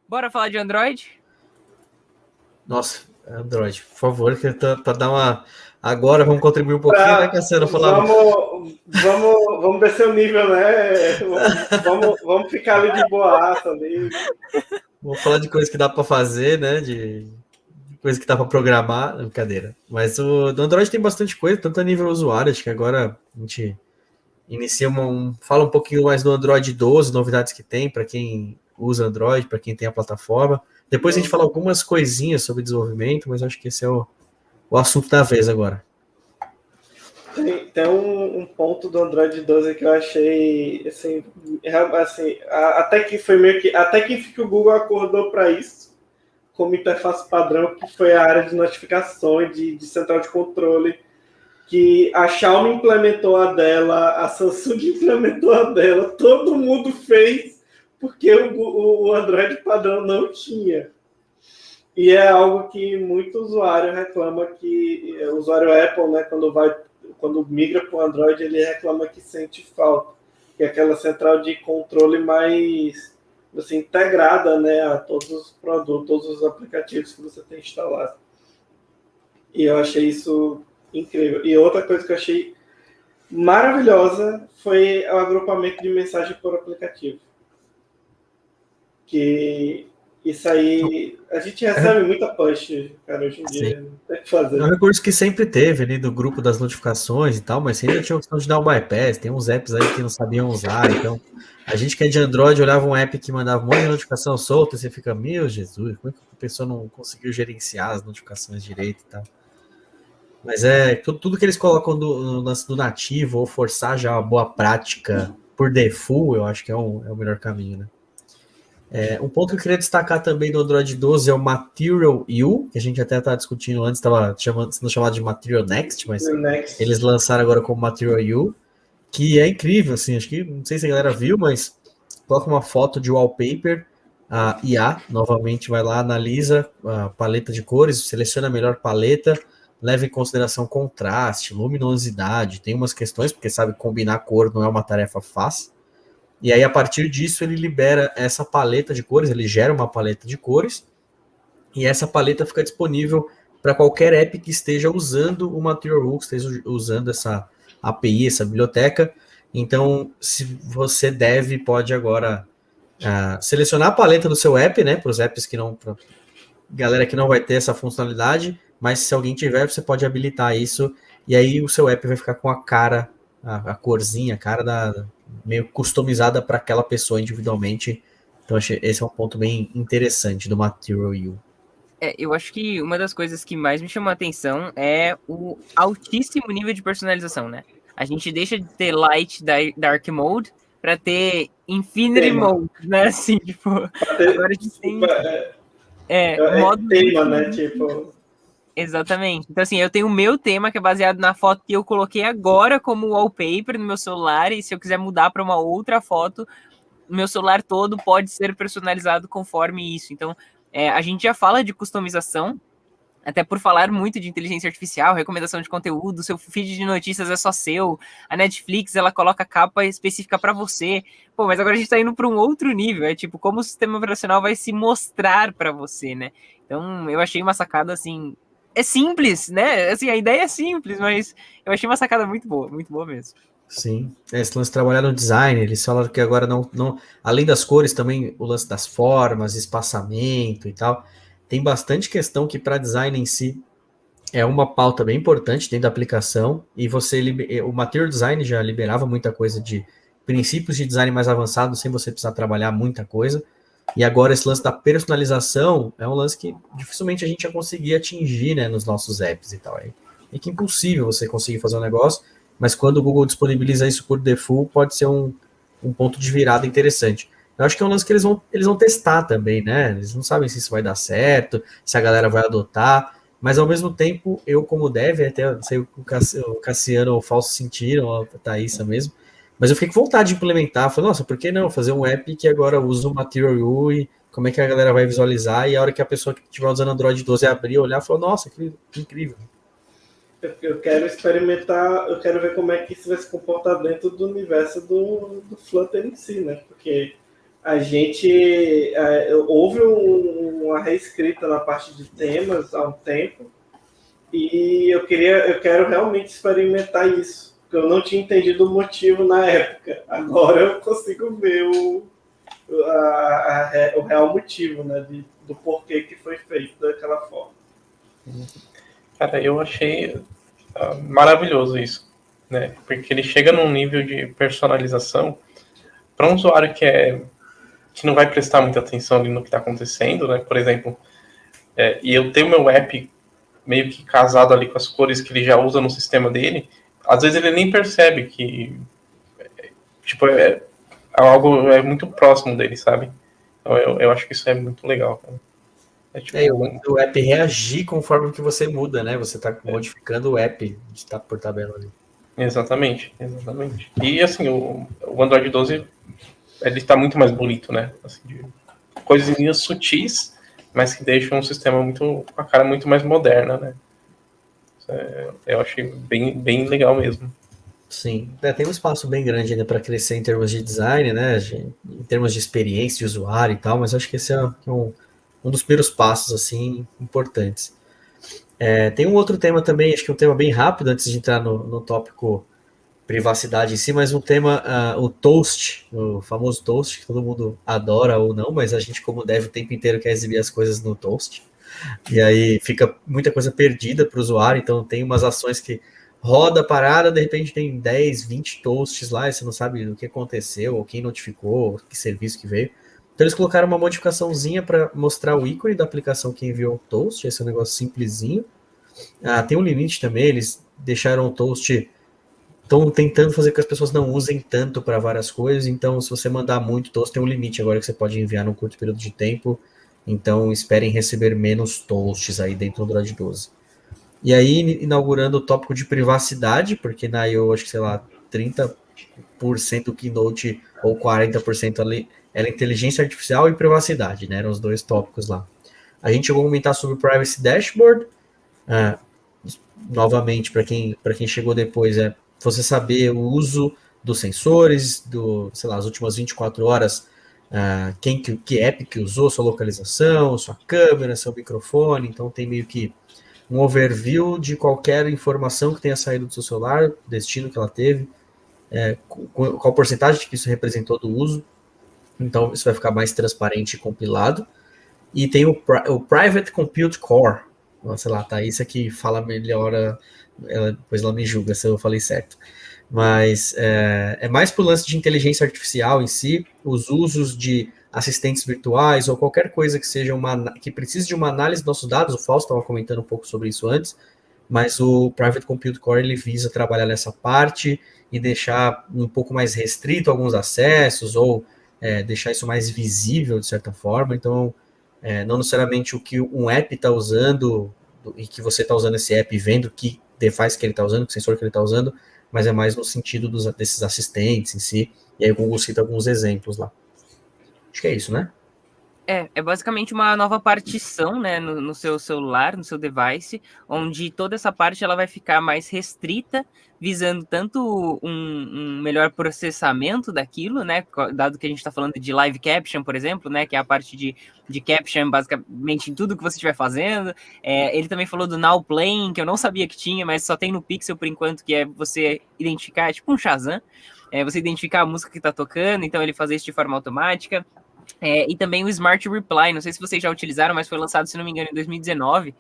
Bora falar de Android? Nossa, Android, por favor, que para dar uma. Agora vamos contribuir um pouquinho, né, Cassiano? Falar. Vamos descer o nível, né? Vamos ficar ali de boaça ali. Vamos falar de coisas que dá para fazer, né? De coisa que dá para programar, brincadeira. Mas do Android tem bastante coisa, tanto a nível usuário, acho que agora a gente inicia fala um pouquinho mais do Android 12, novidades que tem para quem usa Android, para quem tem a plataforma. Depois a gente fala algumas coisinhas sobre desenvolvimento, mas acho que esse é o assunto da vez agora. Tem um ponto do Android 12 que eu achei assim, até que foi meio que até que o Google acordou para isso como interface padrão, que foi a área de notificações de central de controle, que a Xiaomi implementou a dela, a Samsung implementou a dela, todo mundo fez porque o Android padrão não tinha. E é algo que muito usuário reclama, que o usuário Apple, né, quando migra para o Android, ele reclama que sente falta, que é aquela central de controle mais assim, integrada, né, a todos os produtos, todos os aplicativos que você tem instalado. E eu achei isso incrível. E outra coisa que eu achei maravilhosa foi o agrupamento de mensagem por aplicativo. Que isso aí, a gente recebe muita push, cara, hoje em dia. Não tem o que fazer. É um recurso que sempre teve ali do grupo das notificações e tal, mas ainda tinha a opção de dar um bypass. Tem uns apps aí que não sabiam usar. Então, a gente que é de Android olhava um app que mandava um monte de notificação solta e você fica, meu Jesus, como é que a pessoa não conseguiu gerenciar as notificações direito e tal? Mas tudo que eles colocam no lance do nativo ou forçar já uma boa prática por default, eu acho que é o melhor caminho, né? Um ponto que eu queria destacar também do Android 12 é o Material U, que a gente até estava discutindo antes, estava sendo chamado de Material Next, mas eles lançaram agora como Material U, que é incrível, assim, acho que, não sei se a galera viu, mas coloca uma foto de wallpaper, a IA, novamente vai lá, analisa a paleta de cores, seleciona a melhor paleta, leva em consideração contraste, luminosidade, tem umas questões, porque sabe, combinar cor não é uma tarefa fácil. E aí, a partir disso, ele libera essa paleta de cores, ele gera uma paleta de cores, e essa paleta fica disponível para qualquer app que esteja usando o Material U, que esteja usando essa API, essa biblioteca. Então, se você pode agora selecionar a paleta do seu app, né, para os apps que não, pra galera que não vai ter essa funcionalidade, mas se alguém tiver, você pode habilitar isso, e aí o seu app vai ficar com a cara, a corzinha, a cara meio customizada para aquela pessoa individualmente. Então, achei esse é um ponto bem interessante do Material U. Eu acho que uma das coisas que mais me chamou a atenção é o altíssimo nível de personalização, né? A gente deixa de ter Light Dark Mode para ter Infinity Mode, né? Assim, tipo, agora a gente tem modo tema, né? Tipo, exatamente. Então, assim, eu tenho o meu tema que é baseado na foto que eu coloquei agora como wallpaper no meu celular, e se eu quiser mudar para uma outra foto, o meu celular todo pode ser personalizado conforme isso. Então, a gente já fala de customização, até por falar muito de inteligência artificial, recomendação de conteúdo, seu feed de notícias é só seu, a Netflix, ela coloca capa específica para você. Pô, mas agora a gente tá indo para um outro nível, é tipo, como o sistema operacional vai se mostrar para você, né? Então, eu achei uma sacada, assim, é simples, né? Assim, a ideia é simples, mas eu achei uma sacada muito boa mesmo. Sim, esse lance de trabalhar no design, eles falaram que agora não, além das cores, também o lance das formas, espaçamento e tal, tem bastante questão que para design em si é uma pauta bem importante dentro da aplicação, e o Material Design já liberava muita coisa de princípios de design mais avançado sem você precisar trabalhar muita coisa, e agora esse lance da personalização é um lance que dificilmente a gente ia conseguir atingir, né, nos nossos apps e tal. É que é impossível você conseguir fazer um negócio, mas quando o Google disponibiliza isso por default, pode ser um ponto de virada interessante. Eu acho que é um lance que eles vão testar também, né? Eles não sabem se isso vai dar certo, se a galera vai adotar, mas ao mesmo tempo, eu como dev, até não sei o Cassiano ou o Falso sentiram, a Thaísa mesmo, mas eu fiquei com vontade de implementar. Falei, nossa, por que não fazer um app que agora usa o Material U e como é que a galera vai visualizar, e a hora que a pessoa que estiver usando Android 12 abrir, olhar, falar, nossa, que incrível. Eu quero experimentar, eu quero ver como é que isso vai se comportar dentro do universo do Flutter em si, né? Porque houve uma reescrita na parte de temas há um tempo, e eu quero realmente experimentar isso, porque eu não tinha entendido o motivo na época. Agora eu consigo ver o real motivo, né, do porquê que foi feito daquela forma. Cara, eu achei maravilhoso isso, né? Porque ele chega num nível de personalização para um usuário que não vai prestar muita atenção ali no que está acontecendo, né? Por exemplo, e eu tenho meu app meio que casado ali com as cores que ele já usa no sistema dele, às vezes ele nem percebe que tipo, algo muito próximo dele, sabe? Então eu acho que isso é muito legal, cara. O app reagir conforme que você muda, né? Você está modificando o app por tabela ali. Exatamente. E assim, o Android 12 ele está muito mais bonito, né? Assim, coisinhas sutis, mas que deixam um sistema com a cara muito mais moderna, né? Eu achei bem legal mesmo. Sim, tem um espaço bem grande ainda para crescer em termos de design, né? Em termos de experiência de usuário e tal, mas acho que esse é um dos primeiros passos, assim, importantes. Tem um outro tema também, acho que é um tema bem rápido, antes de entrar no tópico privacidade em si, mas um tema, o Toast, o famoso Toast, que todo mundo adora ou não, mas a gente, como deve, o tempo inteiro quer exibir as coisas no Toast. E aí fica muita coisa perdida para o usuário, então tem umas ações que roda a parada, de repente tem 10, 20 toasts lá, e você não sabe o que aconteceu, ou quem notificou, que serviço que veio. Então eles colocaram uma modificaçãozinha para mostrar o ícone da aplicação que enviou o toast, esse é um negócio simplesinho. Tem um limite também, eles deixaram o toast, estão tentando fazer com que as pessoas não usem tanto para várias coisas, então se você mandar muito toast, tem um limite agora que você pode enviar num curto período de tempo, então esperem receber menos toasts aí dentro do Android 12. E aí, inaugurando o tópico de privacidade, porque na I.O., acho que, sei lá, 30% do Keynote ou 40% ali era inteligência artificial e privacidade, né? Eram os dois tópicos lá. A gente chegou a comentar sobre o Privacy Dashboard. Novamente, para quem chegou depois, você saber o uso dos sensores, sei lá, as últimas 24 horas, que app que usou, sua localização, sua câmera, seu microfone. Então tem meio que um overview de qualquer informação que tenha saído do seu celular, destino que ela teve, qual porcentagem que isso representou do uso. Então isso vai ficar mais transparente e compilado. E tem o Private Compute Core. Sei lá, tá, isso aqui fala melhor, depois ela me julga se eu falei certo. Mas é mais pro lance de inteligência artificial em si, os usos de assistentes virtuais ou qualquer coisa que seja que precise de uma análise dos nossos dados. O Fausto estava comentando um pouco sobre isso antes, mas o Private Compute Core ele visa trabalhar nessa parte e deixar um pouco mais restrito alguns acessos ou deixar isso mais visível de certa forma. Então, não necessariamente o que um app está usando e que você está usando esse app vendo que device que ele está usando, que sensor que ele está usando, mas é mais no sentido desses assistentes em si. E aí o Google cita alguns exemplos lá. Acho que é isso, né? É basicamente uma nova partição, né, no seu celular, no seu device, onde toda essa parte ela vai ficar mais restrita, visando tanto um melhor processamento daquilo, né, dado que a gente está falando de live caption, por exemplo, né, que é a parte de caption basicamente em tudo que você estiver fazendo. Ele também falou do Now Playing, que eu não sabia que tinha, mas só tem no Pixel por enquanto, que é você identificar, tipo um Shazam, você identificar a música que está tocando, então ele fazer isso de forma automática. E também o Smart Reply, não sei se vocês já utilizaram, mas foi lançado, se não me engano, em 2019,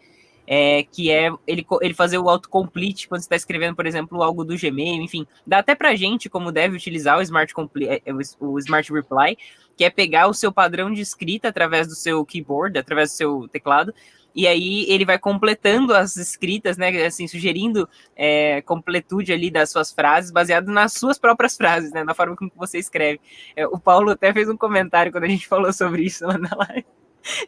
que é ele fazer o autocomplete quando você está escrevendo, por exemplo, algo do Gmail, enfim. Dá até pra gente, como deve utilizar o o Smart Reply, que é pegar o seu padrão de escrita através do seu keyboard, através do seu teclado, e aí ele vai completando as escritas, né, assim, sugerindo completude ali das suas frases, baseado nas suas próprias frases, né, na forma como você escreve. O Paulo até fez um comentário quando a gente falou sobre isso lá na live,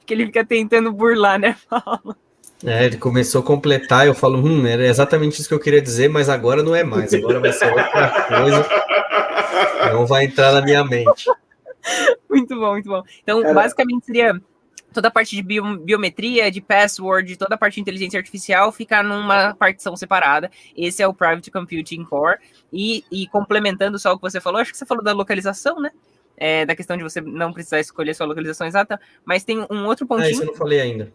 que ele fica tentando burlar, né, Paulo? Ele começou a completar, eu falo, era exatamente isso que eu queria dizer, mas agora não é mais, agora vai ser outra coisa, não vai entrar na minha mente. Muito bom, muito bom. Então, basicamente seria toda a parte de biometria, de password, toda a parte de inteligência artificial ficar numa partição separada. Esse é o Private Computing Core. E complementando só o que você falou, acho que você falou da localização, né? da questão de você não precisar escolher sua localização exata, mas tem um outro pontinho. Isso eu não falei ainda.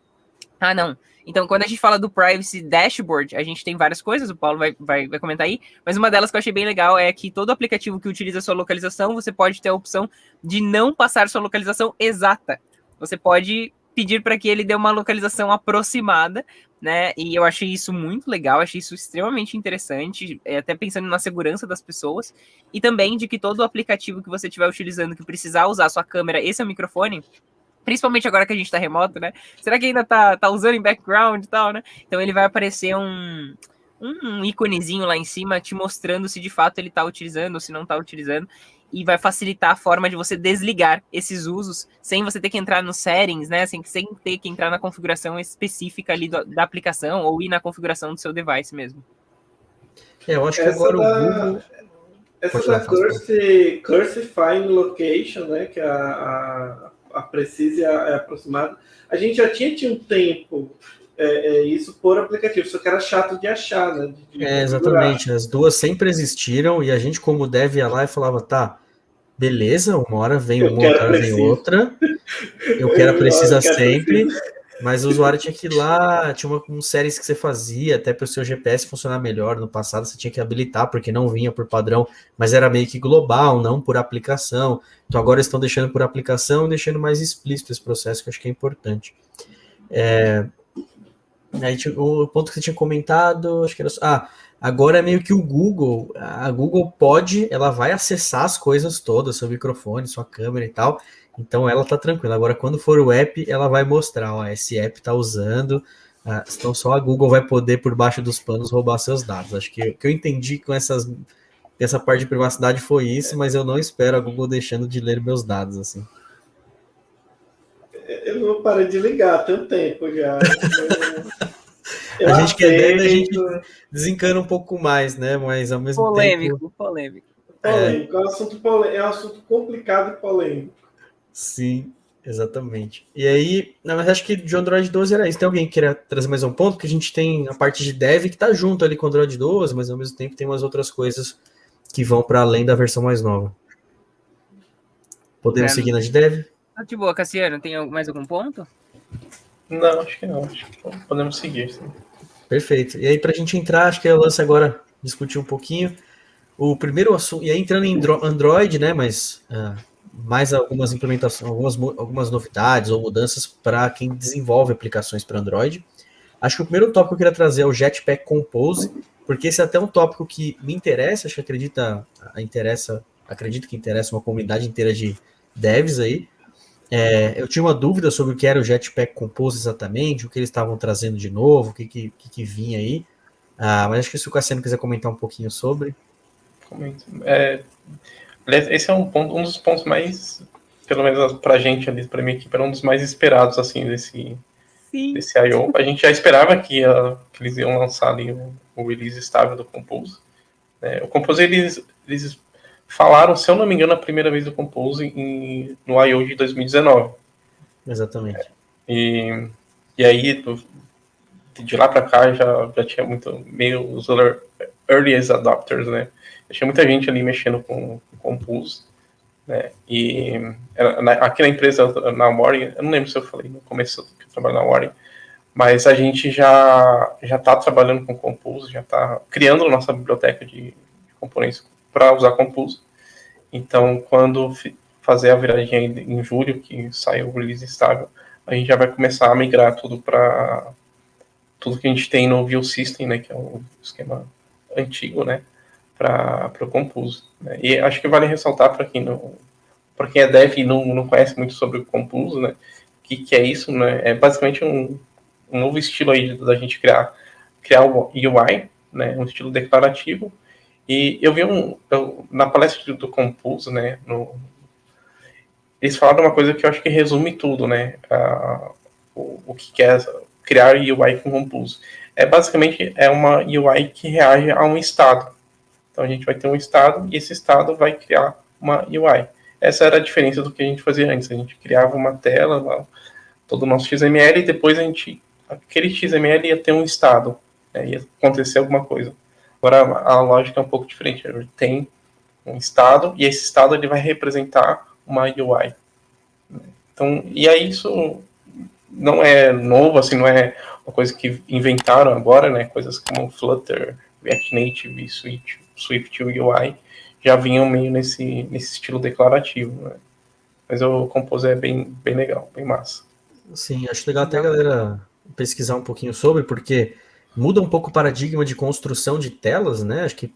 Ah, não. Então, quando a gente fala do Privacy Dashboard, a gente tem várias coisas, o Paulo vai comentar aí, mas uma delas que eu achei bem legal é que todo aplicativo que utiliza sua localização, você pode ter a opção de não passar sua localização exata. Você pode pedir para que ele dê uma localização aproximada, né? E eu achei isso muito legal, achei isso extremamente interessante, até pensando na segurança das pessoas, e também de que todo aplicativo que você estiver utilizando que precisar usar sua câmera e seu microfone, principalmente agora que a gente tá remoto, né? Será que ainda tá usando em background e tal, né? Então ele vai aparecer um íconezinho lá em cima te mostrando se de fato ele tá utilizando ou se não tá utilizando, e vai facilitar a forma de você desligar esses usos sem você ter que entrar nos settings, né? Sem ter que entrar na configuração específica ali da aplicação ou ir na configuração do seu device mesmo. Eu acho que agora o Google... Essa da Curse Find Location, né? Que a Precise é aproximada. A gente já tinha um tempo isso por aplicativo, só que era chato de achar, né? Exatamente. As duas sempre existiram e a gente, como dev, ia lá e falava, tá, beleza, uma hora vem uma, outra vem outra. Eu quero a Precisa sempre. Mas o usuário tinha que ir lá, tinha umas séries que você fazia, até para o seu GPS funcionar melhor. No passado você tinha que habilitar, porque não vinha por padrão, mas era meio que global, não por aplicação. Então agora estão deixando por aplicação, deixando mais explícito esse processo, que eu acho que é importante. Aí, o ponto que você tinha comentado, acho que era... agora é meio que a Google ela vai acessar as coisas todas, seu microfone, sua câmera e tal. Então ela tá tranquila. Agora, quando for o app, ela vai mostrar, ó, esse app tá usando, então só a Google vai poder, por baixo dos panos, roubar seus dados. Acho que o que eu entendi com essa parte de privacidade foi isso, mas eu não espero a Google deixando de ler meus dados, assim. Eu não parei de ligar há tanto tempo já. A gente que é deve, a gente desencana um pouco mais, né? Mas ao mesmo tempo... Polêmico. É um assunto complicado e polêmico. Sim, exatamente. E aí, na verdade, acho que de Android 12 era isso. Tem alguém que queira trazer mais um ponto? Porque a gente tem a parte de dev que tá junto ali com o Android 12, mas ao mesmo tempo tem umas outras coisas que vão para além da versão mais nova. Podemos seguir na de dev? De boa, Cassiano, tem mais algum ponto? Não, acho que não. Acho que podemos seguir, sim. Perfeito. E aí, para a gente entrar, acho que eu lance agora discutir um pouquinho. O primeiro assunto, e aí entrando em Android, né, mas mais algumas implementações, algumas novidades ou mudanças para quem desenvolve aplicações para Android. Acho que o primeiro tópico que eu queria trazer é o Jetpack Compose, porque esse é até um tópico que me interessa, acho que acredito que interessa uma comunidade inteira de devs aí. Eu tinha uma dúvida sobre o que era o Jetpack Compose exatamente, o que eles estavam trazendo de novo, o que vinha aí. Mas acho que se o Cassiano quiser comentar um pouquinho sobre. Comento. Esse é um dos pontos mais, pelo menos pra gente ali, pra minha equipe, era um dos mais esperados, assim, desse I.O. A gente já esperava que eles iam lançar ali o release estável do Compose. O Compose, eles falaram, se eu não me engano, a primeira vez do Compose no I.O. de 2019. Exatamente. E aí, de lá pra cá, já tinha meio os early adopters, né? Tinha muita gente ali mexendo com Compose, né? E aqui na empresa, na Warren, eu não lembro se eu falei no começo que eu trabalho na Warren, mas a gente já está trabalhando com Compose, já está criando a nossa biblioteca de componentes para usar Compose. Então, quando fazer a viradinha em julho, que sai o release estável, a gente já vai começar a migrar tudo para tudo que a gente tem no View System, né? Que é um esquema antigo, né? Para o Compose. Né? E acho que vale ressaltar para quem é dev e não conhece muito sobre o Compose, né? Que é isso, né? É basicamente um novo estilo aí da gente criar o UI, né? Um estilo declarativo. E eu vi na palestra do Compose, né? Eles falaram uma coisa que eu acho que resume tudo, né? O que é criar UI com Compose. Basicamente uma UI que reage a um estado. Então a gente vai ter um estado e esse estado vai criar uma UI. Essa era a diferença do que a gente fazia antes. A gente criava uma tela, todo o nosso XML, e depois aquele XML ia ter um estado, né, ia acontecer alguma coisa. Agora a lógica é um pouco diferente. A gente tem um estado e esse estado ele vai representar uma UI. Então, e aí isso não é novo, assim, não é uma coisa que inventaram agora, né? Coisas como Flutter, React Native e Swift UI já vinham meio nesse estilo declarativo, né? Mas o Compose é bem legal, bem massa. Sim, acho legal até a galera pesquisar um pouquinho sobre, porque muda um pouco o paradigma de construção de telas, né? Acho que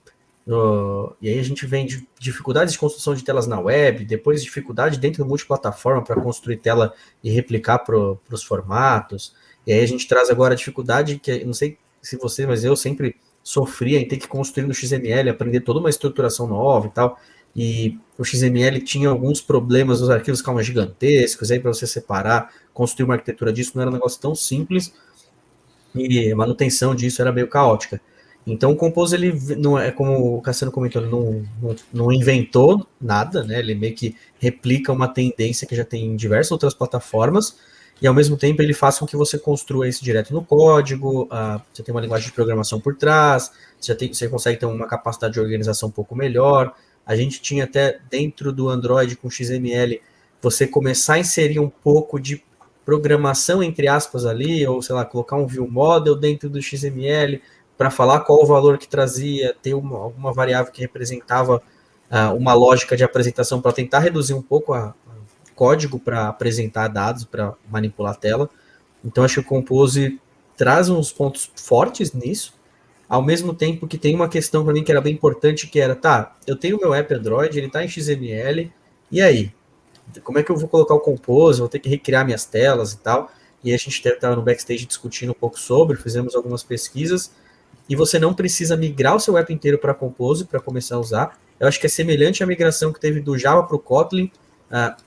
e aí a gente vem de dificuldades de construção de telas na web, depois dificuldade dentro do multiplataforma para construir tela e replicar para os formatos. E aí a gente traz agora a dificuldade que, não sei se você, mas eu sempre sofria em ter que construir no XML, aprender toda uma estruturação nova e tal. E o XML tinha alguns problemas, os arquivos ficavam gigantescos, aí para você separar, construir uma arquitetura disso não era um negócio tão simples, e a manutenção disso era meio caótica. Então o Compose, ele não é, como o Cassiano comentou, ele não inventou nada, né? Ele meio que replica uma tendência que já tem em diversas outras plataformas, e ao mesmo tempo ele faz com que você construa isso direto no código, você tem uma linguagem de programação por trás, você consegue ter uma capacidade de organização um pouco melhor. A gente tinha até dentro do Android com XML, você começar a inserir um pouco de programação, entre aspas, ali, ou sei lá, colocar um view model dentro do XML para falar qual o valor que trazia, ter alguma variável que representava uma lógica de apresentação para tentar reduzir um pouco o código para apresentar dados, para manipular a tela. Então, acho que o Compose traz uns pontos fortes nisso, ao mesmo tempo que tem uma questão para mim que era bem importante, que era, tá, eu tenho meu app Android, ele está em XML, e aí? Como é que eu vou colocar o Compose? Vou ter que recriar minhas telas e tal. E a gente estava no backstage discutindo um pouco sobre, fizemos algumas pesquisas, e você não precisa migrar o seu app inteiro para Compose para começar a usar. Eu acho que é semelhante à migração que teve do Java para o Kotlin.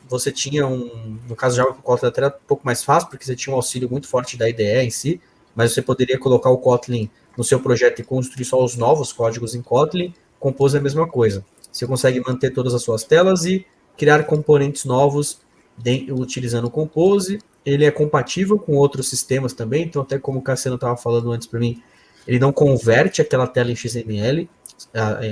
Você tinha no caso do Java para o Kotlin até era um pouco mais fácil, porque você tinha um auxílio muito forte da IDE em si, mas você poderia colocar o Kotlin no seu projeto e construir só os novos códigos em Kotlin. Compose é a mesma coisa. Você consegue manter todas as suas telas e criar componentes novos utilizando o Compose. Ele é compatível com outros sistemas também, então até como o Cassiano estava falando antes para mim, ele não converte aquela tela em XML,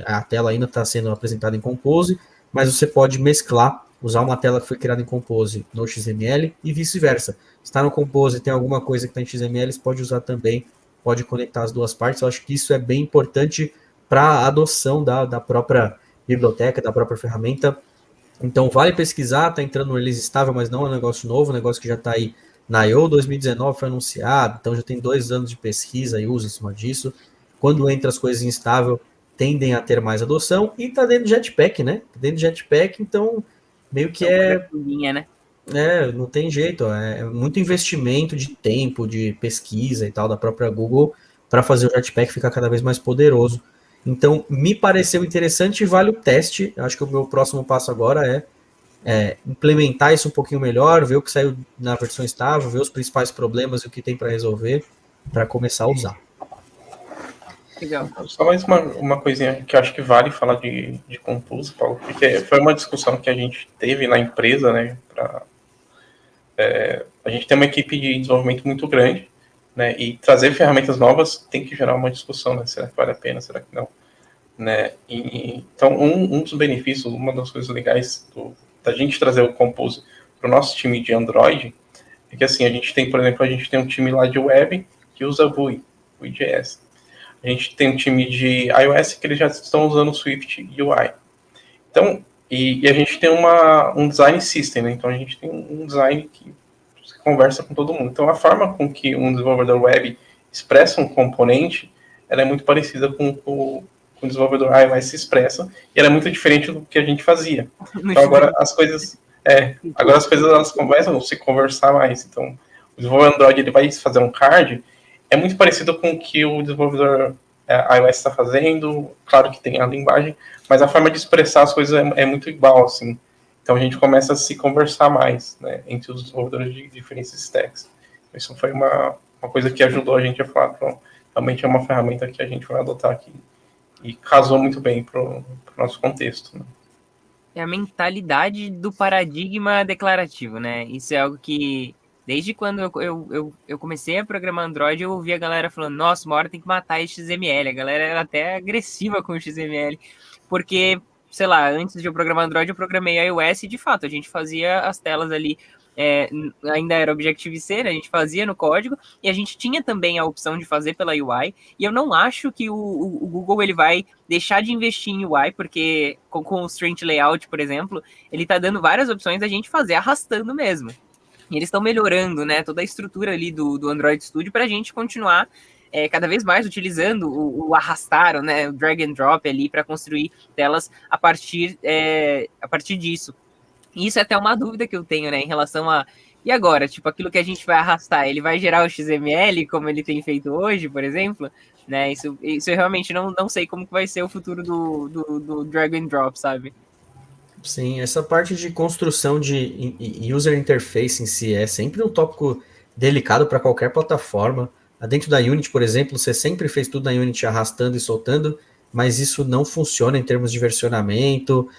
a tela ainda está sendo apresentada em Compose, mas você pode mesclar, usar uma tela que foi criada em Compose no XML e vice-versa. Está no Compose, tem alguma coisa que está em XML, você pode usar também, pode conectar as duas partes. Eu acho que isso é bem importante para a adoção da própria biblioteca, da própria ferramenta. Então vale pesquisar, está entrando no release estável, mas não é um negócio novo, um negócio que já está aí na I/O 2019, foi anunciado, então já tem 2 anos de pesquisa e uso em cima disso. Quando entra as coisas em estável, tendem a ter mais adoção, e está dentro do Jetpack, né? Dentro do Jetpack, então meio que né? Não tem jeito, é muito investimento de tempo, de pesquisa e tal, da própria Google, para fazer o Jetpack ficar cada vez mais poderoso. Então, me pareceu interessante e vale o teste. Acho que o meu próximo passo agora é implementar isso um pouquinho melhor, ver o que saiu na versão estável, ver os principais problemas e o que tem para resolver, para começar a usar. Legal. Só mais uma coisinha que eu acho que vale falar de Compose, Paulo, porque foi uma discussão que a gente teve na empresa, né? A gente tem uma equipe de desenvolvimento muito grande, né? E trazer ferramentas novas tem que gerar uma discussão, né? Será que vale a pena? Será que não? Né? Então, um dos benefícios, uma das coisas legais da gente trazer o Compose para o nosso time de Android é que, assim, a gente tem um time lá de web que usa Vue.js. A gente tem um time de iOS que eles já estão usando o Swift UI. Então, e a gente tem um design system, né? Então a gente tem um design que conversa com todo mundo. Então a forma com que um desenvolvedor web expressa um componente, ela é muito parecida com o desenvolvedor iOS se expressa, e ela é muito diferente do que a gente fazia. Então agora as coisas elas começam a se conversar mais. Então o desenvolvedor Android ele vai fazer um card, é muito parecido com o que o desenvolvedor iOS está fazendo, claro que tem a linguagem, mas a forma de expressar as coisas é muito igual, assim. Então a gente começa a se conversar mais, né, entre os desenvolvedores de diferentes stacks. Isso foi uma coisa que ajudou a gente a falar, realmente é uma ferramenta que a gente vai adotar aqui. E casou muito bem para o nosso contexto, né? É a mentalidade do paradigma declarativo, né? Isso é algo que, desde quando eu comecei a programar Android, eu ouvi a galera falando, nossa, uma hora tem que matar esse XML. A galera era até agressiva com o XML, porque sei lá, antes de eu programar Android, eu programei iOS e, de fato, a gente fazia as telas ali, ainda era Objective-C, né? A gente fazia no código, e a gente tinha também a opção de fazer pela UI, e eu não acho que o Google ele vai deixar de investir em UI, porque com o Constraint Layout, por exemplo, ele tá dando várias opções da gente fazer arrastando mesmo. E eles estão melhorando, né, toda a estrutura ali do Android Studio para a gente continuar cada vez mais utilizando o arrastar, né, o drag and drop ali para construir telas a partir disso. E isso é até uma dúvida que eu tenho, né, em relação a... E agora? Tipo, aquilo que a gente vai arrastar, ele vai gerar o XML, como ele tem feito hoje, por exemplo? Né, isso eu realmente não sei como que vai ser o futuro do drag and drop, sabe? Sim, essa parte de construção de user interface em si é sempre um tópico delicado para qualquer plataforma. Dentro da Unity, por exemplo, você sempre fez tudo na Unity arrastando e soltando, mas isso não funciona em termos de versionamento,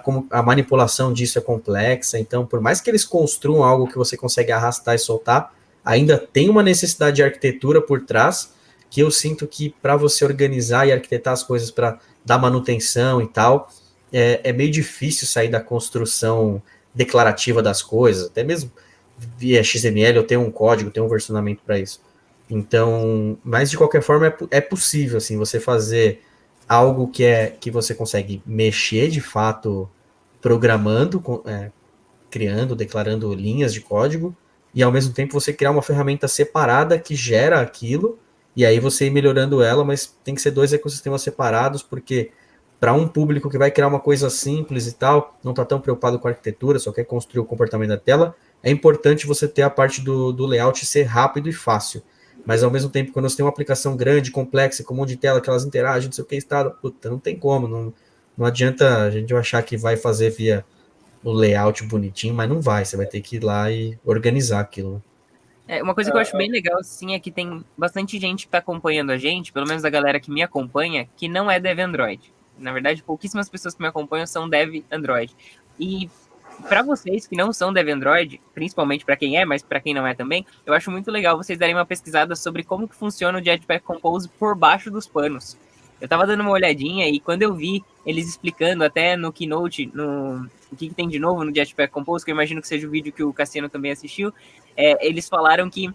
como a manipulação disso é complexa. Então, por mais que eles construam algo que você consegue arrastar e soltar, ainda tem uma necessidade de arquitetura por trás, que eu sinto que para você organizar e arquitetar as coisas para dar manutenção e tal, é meio difícil sair da construção declarativa das coisas, até mesmo via XML eu tenho um código, tenho um versionamento para isso. Então, mas de qualquer forma é possível assim, você fazer algo que você consegue mexer de fato programando, criando, declarando linhas de código, e ao mesmo tempo você criar uma ferramenta separada que gera aquilo, e aí você ir melhorando ela, mas tem que ser dois ecossistemas separados, porque para um público que vai criar uma coisa simples e tal, não está tão preocupado com a arquitetura, só quer construir o comportamento da tela, é importante você ter a parte do layout ser rápido e fácil. Mas ao mesmo tempo, quando você tem uma aplicação grande, complexa, com um monte de tela que elas interagem, não sei o que, puta, não tem como, não adianta a gente achar que vai fazer via o layout bonitinho, mas não vai, você vai ter que ir lá e organizar aquilo. Uma coisa que eu acho bem legal, assim, é que tem bastante gente que está acompanhando a gente, pelo menos a galera que me acompanha, que não é dev Android. Na verdade, pouquíssimas pessoas que me acompanham são dev Android. E para vocês que não são dev Android, principalmente para quem é, mas para quem não é também, eu acho muito legal vocês darem uma pesquisada sobre como que funciona o Jetpack Compose por baixo dos panos. Eu tava dando uma olhadinha e quando eu vi eles explicando até no Keynote, o que tem de novo no Jetpack Compose, que eu imagino que seja o vídeo que o Cassiano também assistiu, eles falaram que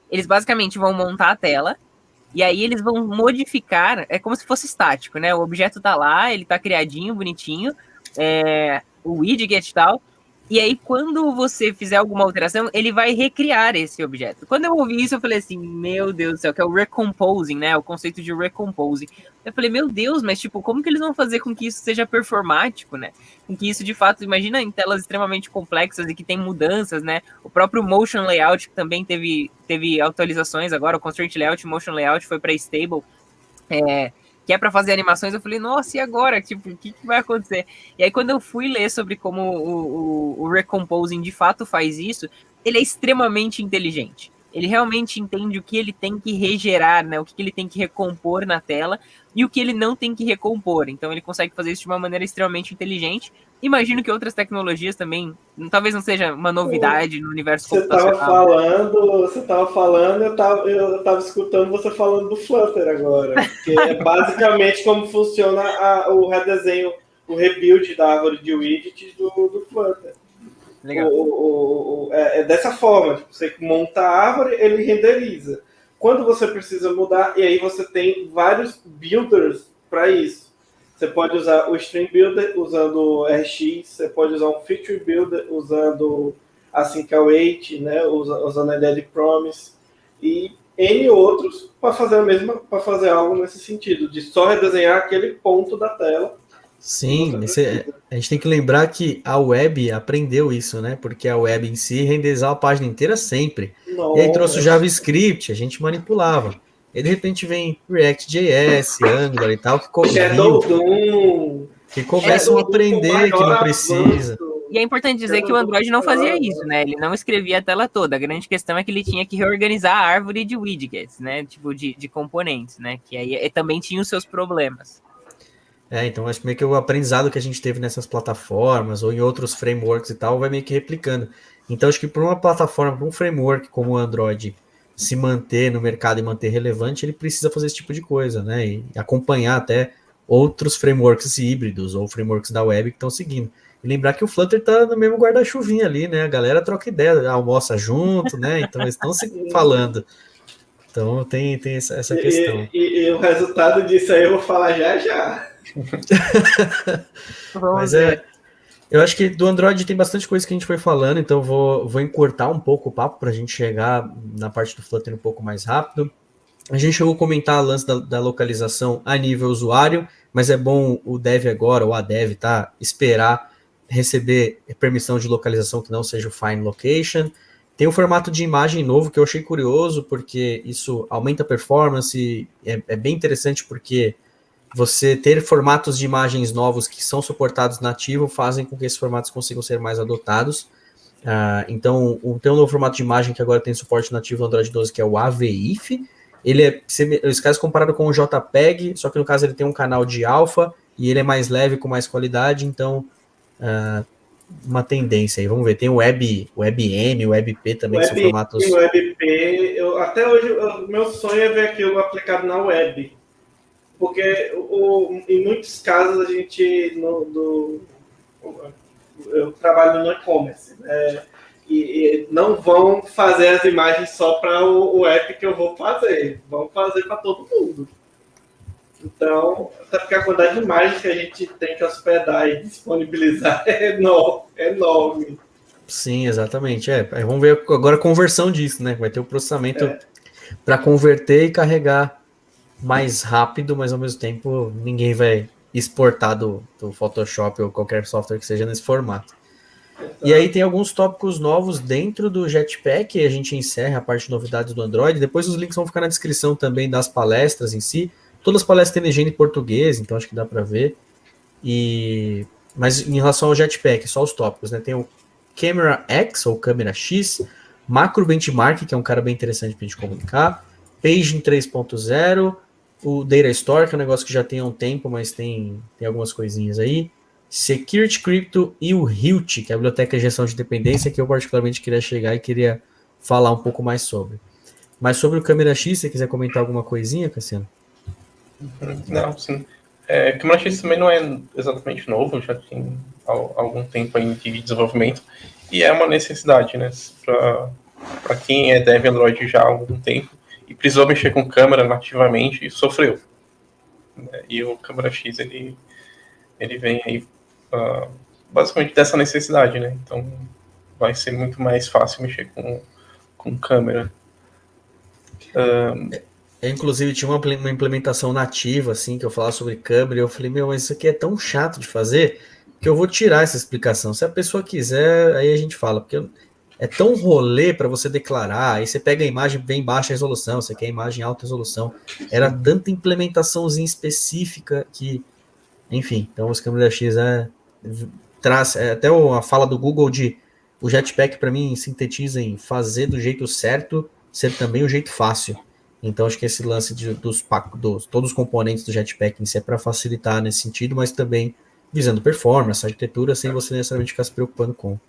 eles basicamente vão montar a tela e aí eles vão modificar, é como se fosse estático, né? O objeto tá lá, ele tá criadinho, bonitinho, o widget e tal, e aí quando você fizer alguma alteração, ele vai recriar esse objeto. Quando eu ouvi isso, eu falei assim, meu Deus do céu, que é o recomposing, né? O conceito de recomposing. Eu falei, meu Deus, mas tipo, como que eles vão fazer com que isso seja performático, né? Com que isso, de fato, imagina em telas extremamente complexas e que tem mudanças, né? O próprio Motion Layout, que também teve atualizações agora, o Constraint Layout, Motion Layout foi para Stable, que é para fazer animações, eu falei, nossa, e agora? Tipo, o que vai acontecer? E aí, quando eu fui ler sobre como o Recomposing de fato faz isso, ele é extremamente inteligente. Ele realmente entende o que ele tem que regerar, né? O que ele tem que recompor na tela e o que ele não tem que recompor. Então, ele consegue fazer isso de uma maneira extremamente inteligente. Imagino que outras tecnologias também, talvez não seja uma novidade no universo computacional. Você estava falando, eu tava escutando você falando do Flutter agora, que é basicamente como funciona o redesenho, o rebuild da árvore de widgets do Flutter. Legal. É dessa forma, tipo, você monta a árvore, ele renderiza. Quando você precisa mudar, e aí você tem vários builders para isso. Você pode usar o String Builder usando o RX, você pode usar um Feature Builder usando Async Await, né, usando a ideia de Promise, e N outros para fazer algo nesse sentido, de só redesenhar aquele ponto da tela. Sim, a gente tem que lembrar que a web aprendeu isso, né? Porque a web em si renderizava a página inteira sempre. Não, e aí trouxe o JavaScript, a gente manipulava. E de repente vem React.js, Angular e tal, que começam a aprender que não precisa. E é importante dizer que o Android não fazia isso, né? Ele não escrevia a tela toda. A grande questão é que ele tinha que reorganizar a árvore de widgets, né? Tipo, de componentes, né? Que aí também tinha os seus problemas. Então acho que meio que o aprendizado que a gente teve nessas plataformas ou em outros frameworks e tal vai meio que replicando. Então acho que para uma plataforma, para um framework como o Android se manter no mercado e manter relevante, ele precisa fazer esse tipo de coisa, né? E acompanhar até outros frameworks híbridos ou frameworks da web que estão seguindo. E lembrar que o Flutter está no mesmo guarda-chuvinha ali, né? A galera troca ideia, almoça junto, né? Então eles estão se falando. Então tem essa questão. E o resultado disso aí eu vou falar já. Mas eu acho que do Android tem bastante coisa que a gente foi falando, então vou encurtar um pouco o papo para a gente chegar na parte do Flutter um pouco mais rápido. A gente chegou a comentar o lance da localização a nível usuário, mas é bom o dev agora, ou a dev, esperar receber permissão de localização que não seja o Find Location. Tem o formato de imagem novo que eu achei curioso, porque isso aumenta a performance, é bem interessante porque você ter formatos de imagens novos que são suportados nativo fazem com que esses formatos consigam ser mais adotados. Então, tem um novo formato de imagem que agora tem suporte nativo no Android 12, que é o AVIF. Os caras compararam com o JPEG, só que no caso ele tem um canal de alfa e ele é mais leve, com mais qualidade, então uma tendência aí, vamos ver, tem o WebM, o WebP também, que são formatos... O WebP, até hoje, o meu sonho é ver aquilo aplicado na web, porque em muitos casos a gente, eu trabalho no e-commerce, né? E não vão fazer as imagens só para o app que eu vou fazer, vão fazer para todo mundo. Então, até porque a quantidade de imagens que a gente tem que hospedar e disponibilizar é enorme. Sim, exatamente. Vamos ver agora a conversão disso, né? Vai ter o processamento para converter e carregar mais rápido, mas ao mesmo tempo ninguém vai exportar do Photoshop ou qualquer software que seja nesse formato. E aí tem alguns tópicos novos dentro do Jetpack, e a gente encerra a parte de novidades do Android. Depois os links vão ficar na descrição também das palestras em si. Todas as palestras têm legenda em português, então acho que dá para ver. Mas em relação ao Jetpack, só os tópicos, né? Tem o Camera X, ou Câmera X, Macro Benchmark, que é um cara bem interessante para a gente comunicar, Paging 3.0, o Data Store, que é um negócio que já tem há um tempo, mas tem algumas coisinhas aí, Security Crypto e o Hilt, que é a Biblioteca de Gestão de Dependência, que eu particularmente queria chegar e queria falar um pouco mais sobre. Mas sobre o Câmera X, se você quiser comentar alguma coisinha, Cassiano? Não, sim. Câmera X também não é exatamente novo, já tem algum tempo aí de desenvolvimento, e é uma necessidade, né, para quem é dev Android já há algum tempo, e precisou mexer com câmera nativamente, e sofreu. E o Câmera X, ele vem aí basicamente dessa necessidade, né, então vai ser muito mais fácil mexer com câmera. Inclusive tinha uma implementação nativa, assim, que eu falava sobre câmera, e eu falei, mas isso aqui é tão chato de fazer, que eu vou tirar essa explicação. Se a pessoa quiser, aí a gente fala, porque é tão rolê para você declarar, aí você pega a imagem bem baixa resolução, você quer a imagem alta resolução, era tanta implementaçãozinha específica que, enfim, então os Câmera X traz, até a fala do Google de o Jetpack para mim sintetiza em fazer do jeito certo, ser também o jeito fácil. Então, acho que esse lance todos os componentes do Jetpack em si é para facilitar nesse sentido, mas também visando performance, arquitetura, sem você necessariamente ficar se preocupando com.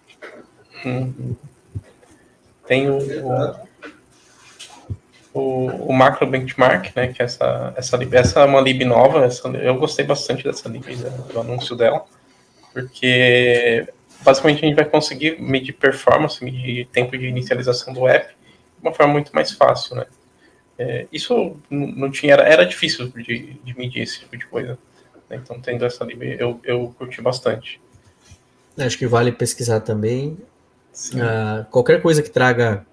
Tem o Macro Benchmark, né, que essa é uma lib nova, eu gostei bastante dessa lib, do anúncio dela, porque basicamente a gente vai conseguir medir performance, medir tempo de inicialização do app de uma forma muito mais fácil, né. Isso não tinha, era difícil de medir esse tipo de coisa, né? Então tendo essa lib eu curti bastante. Acho que vale pesquisar também. Qualquer coisa que traga,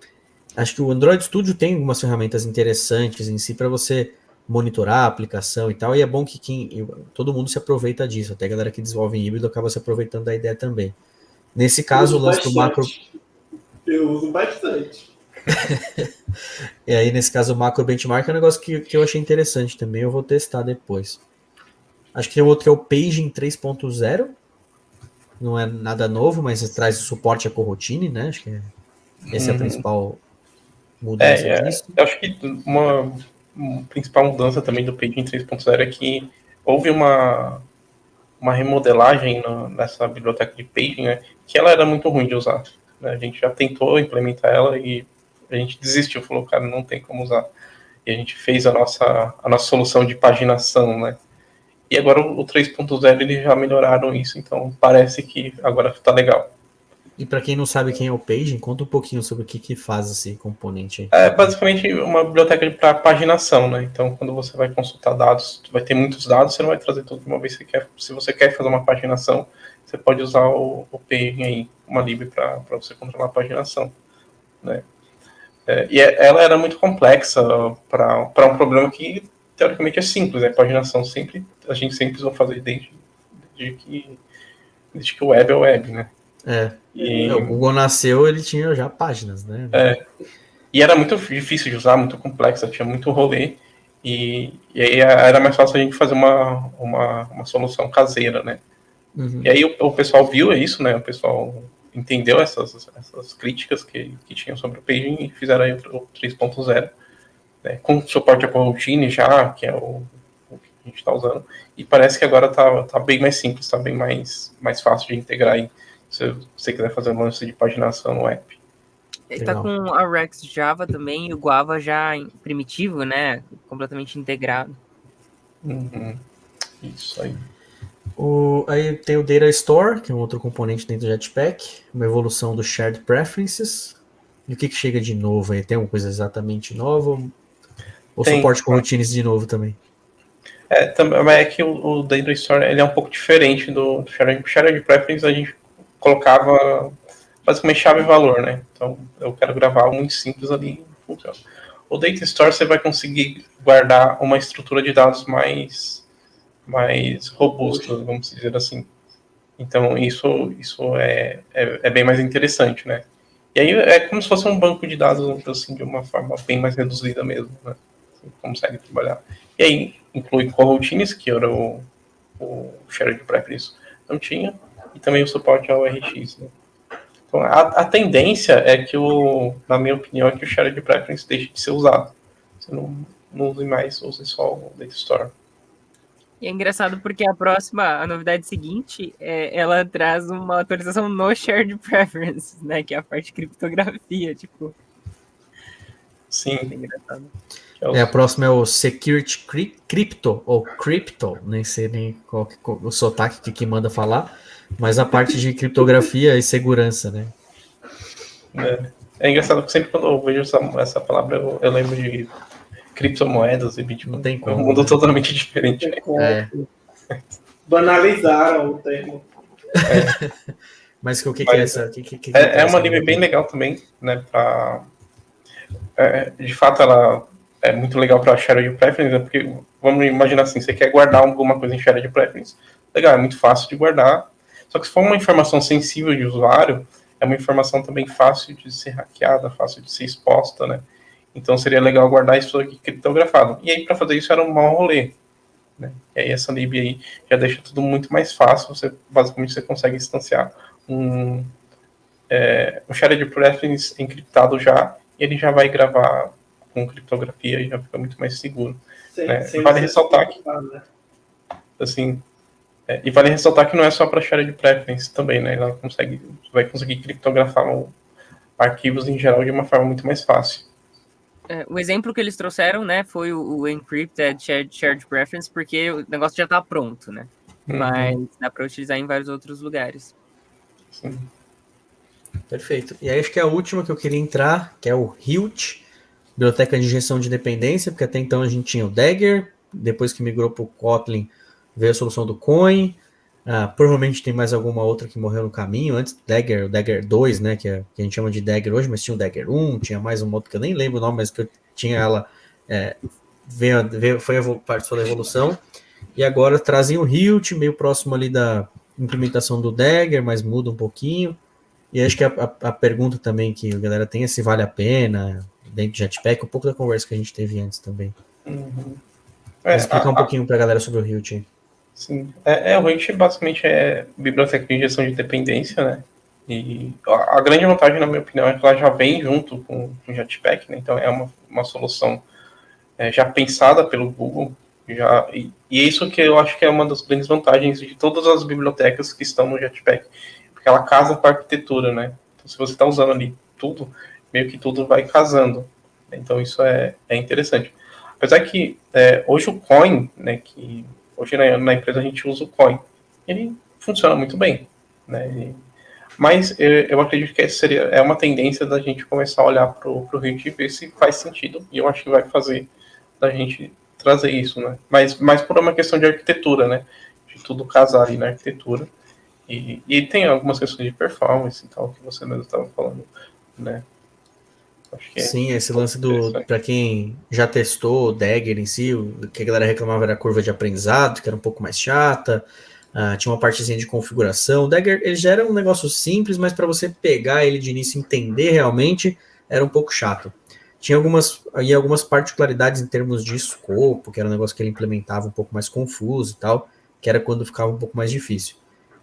acho que o Android Studio tem algumas ferramentas interessantes em si para você monitorar a aplicação e tal, e é bom que todo mundo se aproveita disso, até a galera que desenvolve em híbrido acaba se aproveitando da ideia também. Nesse caso, o lance do macro... Eu uso bastante. E aí, nesse caso, o Macro Benchmark é um negócio que eu achei interessante também, eu vou testar depois. Acho que tem outro que é o Paging 3.0, não é nada novo, mas traz suporte à coroutine, né? Acho que essa é a principal mudança disso. Eu acho que uma principal mudança também do Paging 3.0 é que houve uma remodelagem nessa biblioteca de Paging, né, que ela era muito ruim de usar, né? A gente já tentou implementar ela e a gente desistiu, falou, cara, não tem como usar. E a gente fez a nossa solução de paginação, né? E agora o 3.0 eles já melhoraram isso, então parece que agora tá legal. E para quem não sabe quem é o Paging, conta um pouquinho sobre o que faz esse componente aí. É basicamente uma biblioteca para paginação, né? Então, quando você vai consultar dados, vai ter muitos dados, você não vai trazer tudo de uma vez. Se você quer fazer uma paginação, você pode usar o Paging aí, uma lib para você controlar a paginação, né? Ela era muito complexa para um problema que, teoricamente, é simples, né? Paginação a gente sempre precisou fazer desde que o web é web, né? O Google nasceu, ele tinha já páginas, né? E era muito difícil de usar, muito complexa, tinha muito rolê. E aí era mais fácil a gente fazer uma solução caseira, né? Uhum. E aí o pessoal viu isso, né? O pessoal entendeu essas críticas que tinham sobre o paging e fizeram aí o 3.0, né? Com suporte a coroutine já, que é o que a gente está usando. E parece que agora tá bem mais simples, tá bem mais fácil de integrar aí, se você quiser fazer um lance de paginação no app. Ele tá com a Rex Java também e o Guava já primitivo, né? Completamente integrado. Uhum. Isso aí. Aí tem o Data Store, que é um outro componente dentro do Jetpack, uma evolução do Shared Preferences. E o que chega de novo aí? Tem alguma coisa exatamente nova? Ou suporte com routines de novo também? Mas é que o Data Store ele é um pouco diferente do Shared Preferences. A gente colocava basicamente chave e valor, né? Então eu quero gravar algo muito simples ali, funciona. O Data Store você vai conseguir guardar uma estrutura de dados mais robusta, vamos dizer assim. Então isso é bem mais interessante, né? E aí é como se fosse um banco de dados assim, de uma forma bem mais reduzida mesmo, né? Você consegue trabalhar. E aí inclui coroutines, que era o Shared Preference não tinha, e também o suporte ao RX, né? Então, a tendência é que, na minha opinião, é que o Shared Preference deixe de ser usado. Você não use mais, use só o Data Store. E é engraçado porque a novidade seguinte, ela traz uma atualização no Shared Preferences, né? Que é a parte de criptografia, tipo. Sim. É engraçado. A próxima é o Security Crypto, ou Crypto, nem sei nem qual o sotaque que manda falar, mas a parte de criptografia e segurança, né? É engraçado que sempre quando eu vejo essa palavra, eu lembro de criptomoedas e Bitcoin. Não tem como, é um mundo né? totalmente diferente. Banalizaram o termo. Mas o que é essa? É uma lib bem legal também, né? De fato, ela é muito legal para Shared Preference, né, porque vamos imaginar assim, você quer guardar alguma coisa em Shared Preference. Legal, é muito fácil de guardar. Só que se for uma informação sensível de usuário, é uma informação também fácil de ser hackeada, fácil de ser exposta, né? Então seria legal guardar isso aqui criptografado. E aí, para fazer isso, era um mau rolê. Né? E aí, essa lib aí já deixa tudo muito mais fácil. Basicamente, você consegue instanciar um Shared Preference encriptado já, e ele já vai gravar com criptografia e já fica muito mais seguro. Vale ressaltar que, assim, e vale ressaltar que não é só para Shared Preference também, né? Ela vai conseguir criptografar arquivos em geral de uma forma muito mais fácil. O exemplo que eles trouxeram, né, foi o Encrypted Shared Preference, porque o negócio já está pronto, né? Mas dá para utilizar em vários outros lugares. Sim. Perfeito. E aí acho que é a última que eu queria entrar, que é o Hilt, Biblioteca de Injeção de Dependência, porque até então a gente tinha o Dagger, depois que migrou para o Kotlin, veio a solução do Coin. Provavelmente tem mais alguma outra que morreu no caminho, antes do Dagger, o Dagger 2, né, que a gente chama de Dagger hoje, mas tinha o Dagger 1, tinha mais uma outra que eu nem lembro o nome, mas que eu tinha ela, participou da evolução, e agora trazem o Hilt, meio próximo ali da implementação do Dagger, mas muda um pouquinho. E acho que a pergunta também que a galera tem é se vale a pena, dentro do Jetpack, um pouco da conversa que a gente teve antes também. Mas explicar um pouquinho para a galera sobre o Hilt. Sim, o Hilt basicamente é biblioteca de injeção de dependência, né? E a grande vantagem, na minha opinião, é que ela já vem junto com o Jetpack, né? Então é uma solução já pensada pelo Google, e é isso que eu acho que é uma das grandes vantagens de todas as bibliotecas que estão no Jetpack, porque ela casa com a arquitetura, né? Então, se você está usando ali tudo, meio que tudo vai casando. Então, isso é interessante. Apesar que hoje o Coin, né, que hoje na empresa a gente usa o Coin. Ele funciona muito bem, né? Mas eu acredito que é uma tendência da gente começar a olhar para o Hilt e ver se faz sentido, e eu acho que vai fazer da gente trazer isso, né? Mas por uma questão de arquitetura, né? De tudo casar ali na arquitetura. E tem algumas questões de performance e tal, que você mesmo estava falando, né? Acho que Sim, esse lance para quem já testou o Dagger em si, o que a galera reclamava era a curva de aprendizado, que era um pouco mais chata, tinha uma partezinha de configuração. O Dagger ele já era um negócio simples, mas para você pegar ele de início e entender realmente, era um pouco chato. Tinha algumas particularidades em termos de escopo, que era um negócio que ele implementava um pouco mais confuso e tal, que era quando ficava um pouco mais difícil.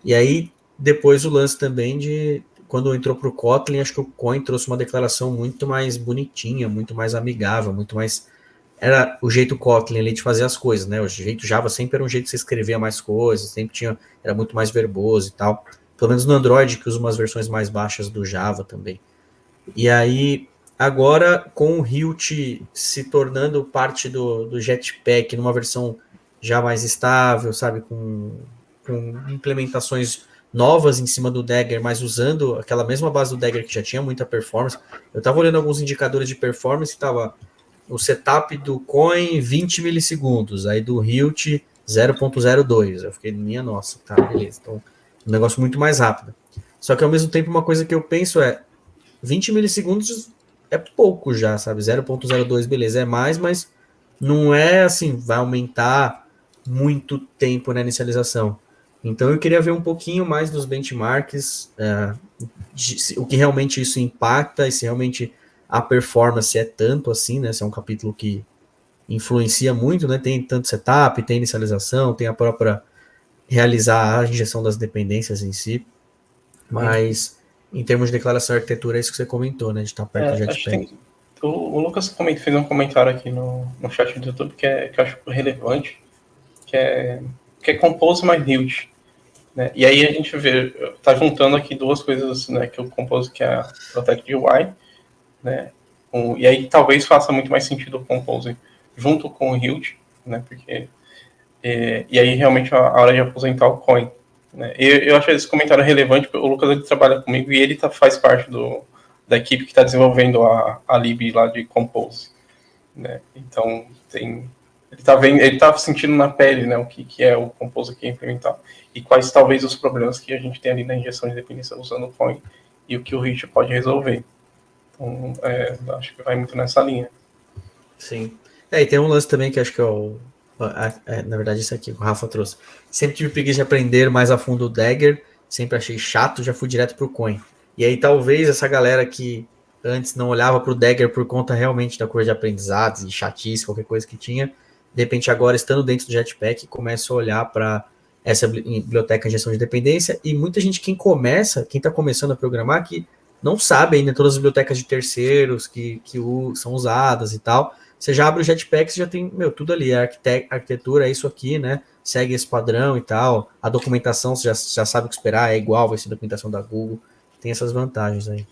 E aí, depois o lance também de quando entrou para o Kotlin, acho que o Coin trouxe uma declaração muito mais bonitinha, muito mais amigável, muito mais... Era o jeito Kotlin ali de fazer as coisas, né? O jeito Java sempre era um jeito de você escrever mais coisas, sempre era muito mais verboso e tal. Pelo menos no Android, que usa umas versões mais baixas do Java também. E aí, agora, com o Hilt se tornando parte do Jetpack, numa versão já mais estável, sabe? Com implementações novas em cima do Dagger, mas usando aquela mesma base do Dagger que já tinha muita performance. Eu estava olhando alguns indicadores de performance, estava o setup do Coin 20 milissegundos, aí do Hilt 0.02. Eu fiquei, minha nossa, tá, beleza. Então, um negócio muito mais rápido. Só que ao mesmo tempo, uma coisa que eu penso 20 milissegundos é pouco já, sabe? 0.02, beleza, é mais, mas não é assim, vai aumentar muito tempo na inicialização. Então eu queria ver um pouquinho mais dos benchmarks, o que realmente isso impacta e se realmente a performance é tanto assim, né? Se é um capítulo que influencia muito, né? Tem tanto setup, tem inicialização, tem a própria realizar a injeção das dependências em si, mas em termos de declaração de arquitetura é isso que você comentou, né? De estar perto do Jetpack. O Lucas fez um comentário aqui no chat do YouTube que eu acho relevante, que é Compose mais Hilt, né? E aí a gente tá juntando aqui duas coisas, né, que o Compose, que é a Protect UI, né? E aí talvez faça muito mais sentido o Compose junto com o Hilt, né? Porque e aí realmente a hora de aposentar o Coin, né? Eu acho esse comentário relevante, porque o Lucas ele trabalha comigo e ele faz parte da equipe que está desenvolvendo a lib lá de Compose, né? Então ele está sentindo na pele, né, o que é o Compose que é implementar e quais talvez os problemas que a gente tem ali na injeção de dependência usando o Coin e o que o Hilt pode resolver. Então, acho que vai muito nessa linha. Sim. E tem um lance também que acho que na verdade isso aqui que o Rafa trouxe. Sempre tive preguiça de aprender mais a fundo o Dagger, sempre achei chato, já fui direto pro Coin. E aí talvez essa galera que antes não olhava pro Dagger por conta realmente da curva de aprendizados e chatice, qualquer coisa que tinha, de repente agora estando dentro do Jetpack, começa a olhar para essa biblioteca de injeção de dependência, e muita gente quem está começando a programar, que não sabe ainda todas as bibliotecas de terceiros que são usadas e tal. Você já abre o Jetpack, você já tem, tudo ali, a arquitetura é isso aqui, né? Segue esse padrão e tal. A documentação, você já sabe o que esperar, é igual, vai ser a documentação da Google. Tem essas vantagens aí.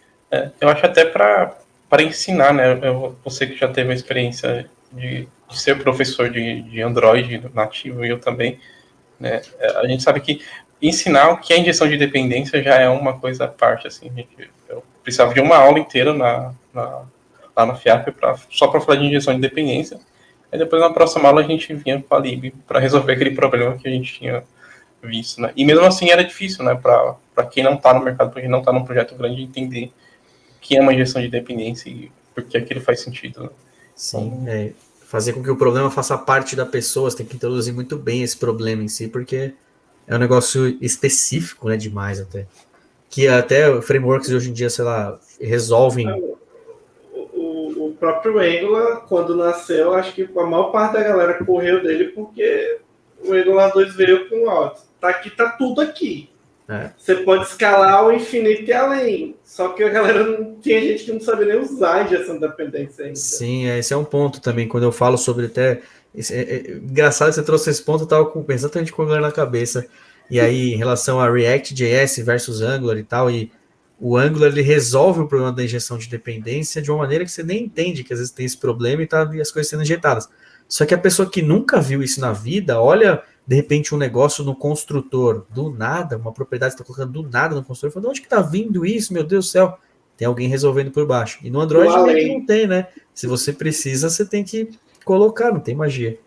Eu acho até para ensinar, né? Você que já teve a experiência de ser professor de Android nativo, e eu também, né? A gente sabe que ensinar o que é injeção de dependência já é uma coisa à parte, assim. Eu precisava de uma aula inteira lá na FIAP só para falar de injeção de dependência. Aí depois na próxima aula a gente vinha com a lib para resolver aquele problema que a gente tinha visto, né? E mesmo assim era difícil, né? Para quem não está no mercado, para quem não está num projeto grande, entender o que é uma injeção de dependência e por que aquilo faz sentido, né? Sim, fazer com que o problema faça parte da pessoa, você tem que introduzir muito bem esse problema em si, porque é um negócio específico, né, demais até. Que até frameworks de hoje em dia, sei lá, resolvem... O próprio Angular, quando nasceu, acho que a maior parte da galera correu dele porque o Angular 2 veio com tá tudo aqui. Você pode escalar ao infinito e além. Só que a galera tinha gente que não sabia nem usar a injeção de dependência ainda. Sim, esse é um ponto também, quando eu falo sobre até... engraçado que você trouxe esse ponto, eu estava exatamente com o Angular na cabeça. E aí, em relação a React.js versus Angular e tal, e o Angular ele resolve o problema da injeção de dependência de uma maneira que você nem entende que às vezes tem esse problema e as coisas sendo injetadas. Só que a pessoa que nunca viu isso na vida, olha, de repente, um negócio no construtor, do nada, uma propriedade está colocando do nada no construtor, fala, de onde que tá vindo isso, meu Deus do céu? Tem alguém resolvendo por baixo. E no Android meio que não tem, né? Se você precisa, você tem que colocar, não tem magia.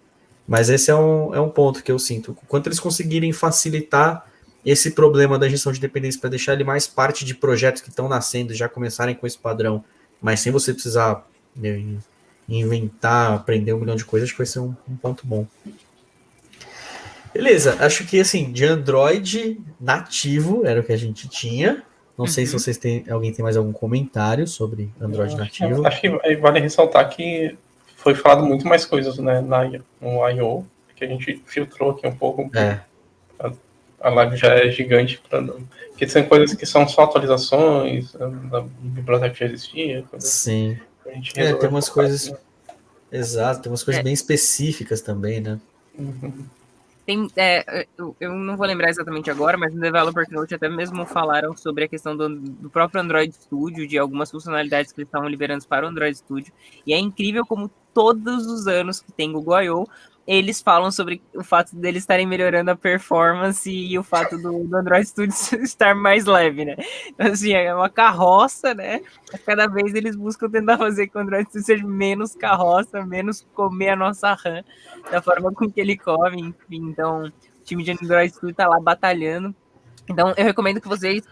Mas esse é um ponto que eu sinto. Quanto eles conseguirem facilitar esse problema da gestão de dependência para deixar ele mais parte de projetos que estão nascendo, já começarem com esse padrão, mas sem você precisar inventar, aprender 1 milhão de coisas, acho que vai ser um ponto bom. Beleza, acho que assim, de Android nativo era o que a gente tinha. Não sei se vocês alguém tem mais algum comentário sobre Android nativo. Acho que vale ressaltar que foi falado muito mais coisas, né, no I.O., que a gente filtrou aqui um pouco. A live já é gigante, porque são coisas que são só atualizações da biblioteca que já existia. Sim. A gente tem umas coisas... Exato, tem umas coisas bem específicas também, né? Eu não vou lembrar exatamente agora, mas no Developer Note até mesmo falaram sobre a questão do próprio Android Studio, de algumas funcionalidades que eles estavam liberando para o Android Studio, e é incrível como todos os anos que tem Google I.O., eles falam sobre o fato deles estarem melhorando a performance e o fato do Android Studio estar mais leve, né? Então, assim, é uma carroça, né? Cada vez eles buscam tentar fazer que o Android Studio seja menos carroça, menos comer a nossa RAM, da forma com que ele come, enfim. Então, o time de Android Studio tá lá batalhando. Então, eu recomendo que vocês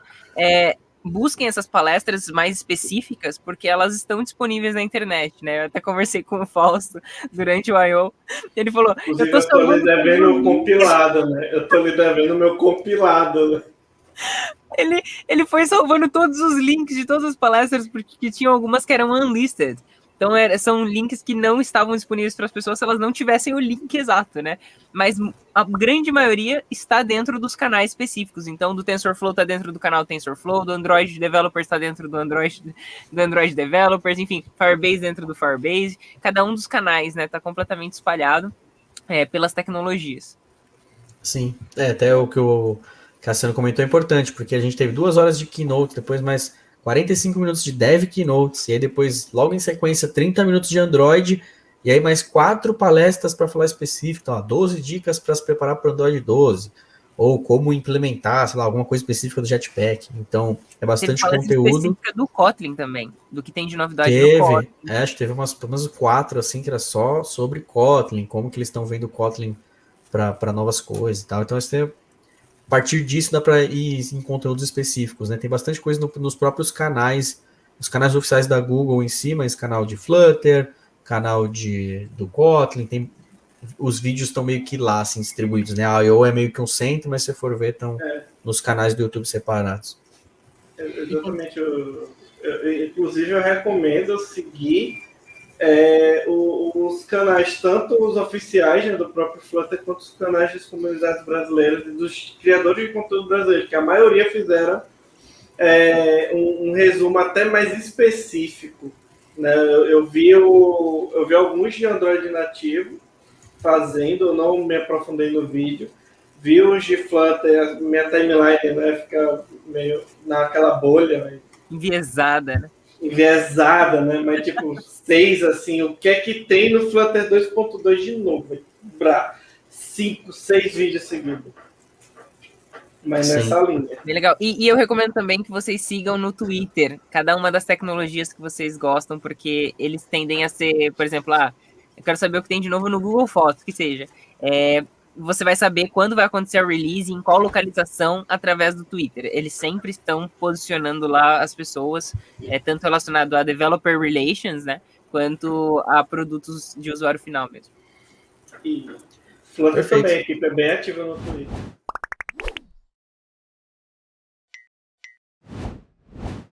busquem essas palestras mais específicas, porque elas estão disponíveis na internet, né? Eu até conversei com o Fausto durante o I.O. Ele falou... Inclusive, eu tô lhe devendo o compilado, né? Eu tô lhe devendo o meu compilado, né? Ele foi salvando todos os links de todas as palestras, porque tinham algumas que eram unlisted. Então, são links que não estavam disponíveis para as pessoas se elas não tivessem o link exato, né? Mas a grande maioria está dentro dos canais específicos. Então, do TensorFlow está dentro do canal TensorFlow, do Android Developers está dentro do Android Developers, enfim, Firebase dentro do Firebase. Cada um dos canais, né, está completamente espalhado pelas tecnologias. Sim, até o que o Cassiano comentou é importante, porque a gente teve 2 horas de keynote, depois mais 45 minutos de Dev Keynotes, e aí depois, logo em sequência, 30 minutos de Android, e aí mais 4 palestras para falar específico, então, 12 dicas para se preparar para o Android 12, ou como implementar, sei lá, alguma coisa específica do Jetpack. Então, é bastante conteúdo. Específica do Kotlin também, do que tem de novidade no Kotlin. Acho que teve pelo menos 4, assim, que era só sobre Kotlin, como que eles estão vendo o Kotlin para novas coisas e tal. Então, a partir disso dá para ir em conteúdos específicos, né? Tem bastante coisa nos próprios canais, os canais oficiais da Google em cima, esse canal de Flutter, canal do Kotlin, os vídeos estão meio que lá, assim, distribuídos, né? A I.O. é meio que um centro, mas se você for ver, estão nos canais do YouTube separados. Exatamente. Inclusive, eu recomendo seguir os canais, tanto os oficiais, né, do próprio Flutter, quanto os canais das comunidades brasileiras e dos criadores de conteúdo brasileiros, que a maioria fizeram um resumo até mais específico, né? Eu vi alguns de Android nativo fazendo, eu não me aprofundei no vídeo, vi os de Flutter, minha timeline, né, fica meio naquela bolha, né? Enviesada, né? Mas tipo, 6, assim, o que é que tem no Flutter 2.2 de novo? 5, 6 vídeos seguidos. Mas nessa linha. Bem legal. E eu recomendo também que vocês sigam no Twitter cada uma das tecnologias que vocês gostam, porque eles tendem a ser, por exemplo, eu quero saber o que tem de novo no Google Fotos, que seja. Você vai saber quando vai acontecer a release, em qual localização, através do Twitter. Eles sempre estão posicionando lá as pessoas, tanto relacionado a Developer Relations, né, quanto a produtos de usuário final mesmo. E Flutter também, a equipe é bem ativa no Twitter.